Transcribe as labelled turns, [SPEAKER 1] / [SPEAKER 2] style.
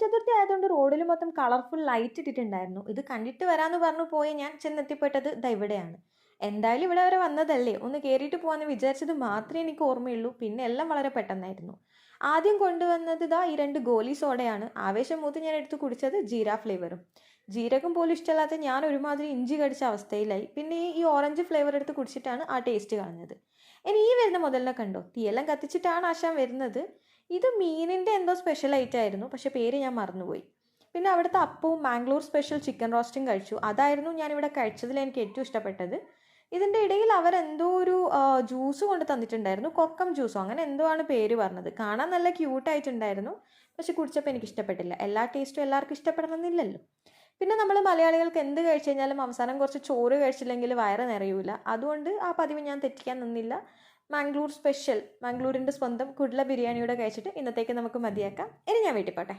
[SPEAKER 1] ചതുർത്ഥി ആയതുകൊണ്ട് റോഡിൽ മൊത്തം കളർഫുൾ ലൈറ്റ് ഇട്ടിട്ടുണ്ടായിരുന്നു. ഇത് കണ്ടിട്ട് വരാമെന്ന് പറഞ്ഞു പോയി ഞാൻ ചെന്നെത്തിപ്പെട്ടത് ഇവിടെയാണ്. എന്തായാലും ഇവിടെ വരെ വന്നതല്ലേ, ഒന്ന് കയറിയിട്ട് പോകാമെന്ന് വിചാരിച്ചത് മാത്രമേ എനിക്ക് ഓർമ്മയുള്ളൂ. പിന്നെ എല്ലാം വളരെ പെട്ടെന്നായിരുന്നു. ആദ്യം കൊണ്ടുവന്നത് ഈ 2 ഗോലി സോഡയാണ്. ആവേശം മൂത്ത് ഞാൻ എടുത്ത് കുടിച്ചത് ജീര ഫ്ലേവറും. ജീരകം പോലും ഇഷ്ടമല്ലാത്ത ഞാൻ ഒരുമാതിരി ഇഞ്ചി കടിച്ച അവസ്ഥയിലായി. പിന്നെ ഈ ഓറഞ്ച് ഫ്ലേവർ എടുത്ത് കുടിച്ചിട്ടാണ് ആ ടേസ്റ്റ് കളഞ്ഞത്. ഇനി ഈ വരുന്ന മുതലിനെ കണ്ടോ, തീയെല്ലാം കത്തിച്ചിട്ടാണ് ആശാൻ വരുന്നത്. ഇത് മീനിൻ്റെ എന്തോ സ്പെഷ്യൽ ഐറ്റം ആയിരുന്നു, പക്ഷെ പേര് ഞാൻ മറന്നുപോയി. പിന്നെ അവിടുത്തെ അപ്പവും മാംഗ്ലൂർ സ്പെഷ്യൽ ചിക്കൻ റോസ്റ്റും കഴിച്ചു. അതായിരുന്നു ഞാനിവിടെ കഴിച്ചതിൽ എനിക്ക് ഏറ്റവും ഇഷ്ടപ്പെട്ടത്. ഇതിൻ്റെ ഇടയിൽ അവരെന്തോ ഒരു ജ്യൂസ് കൊണ്ട് തന്നിട്ടുണ്ടായിരുന്നു, കൊക്കം ജ്യൂസോ അങ്ങനെ എന്തോ ആണ് പേര് പറഞ്ഞത്. കാണാൻ നല്ല ക്യൂട്ടായിട്ടുണ്ടായിരുന്നു, പക്ഷെ കുടിച്ചപ്പോൾ എനിക്ക് ഇഷ്ടപ്പെട്ടില്ല. എല്ലാ ടേസ്റ്റും എല്ലാവർക്കും ഇഷ്ടപ്പെടണമെന്നില്ലല്ലോ. പിന്നെ നമ്മൾ മലയാളികൾക്ക് എന്ത് കഴിച്ചു കഴിഞ്ഞാലും അവസാനം കുറച്ച് ചോറ് കഴിച്ചില്ലെങ്കിൽ വയറ് നിറയൂല. അതുകൊണ്ട് ആ പതിവ് ഞാൻ തെറ്റിക്കാൻ നിന്നില്ല. മാംഗ്ലൂർ സ്പെഷ്യൽ, മാംഗ്ലൂരിൻ്റെ സ്വന്തം കുഡ്ല ബിരിയാണിയുടെ കഴിച്ചിട്ട് ഇന്നത്തേക്ക് നമുക്ക് മതിയാക്കാം. ഇനി ഞാൻ വീട്ടിൽ പോട്ടെ.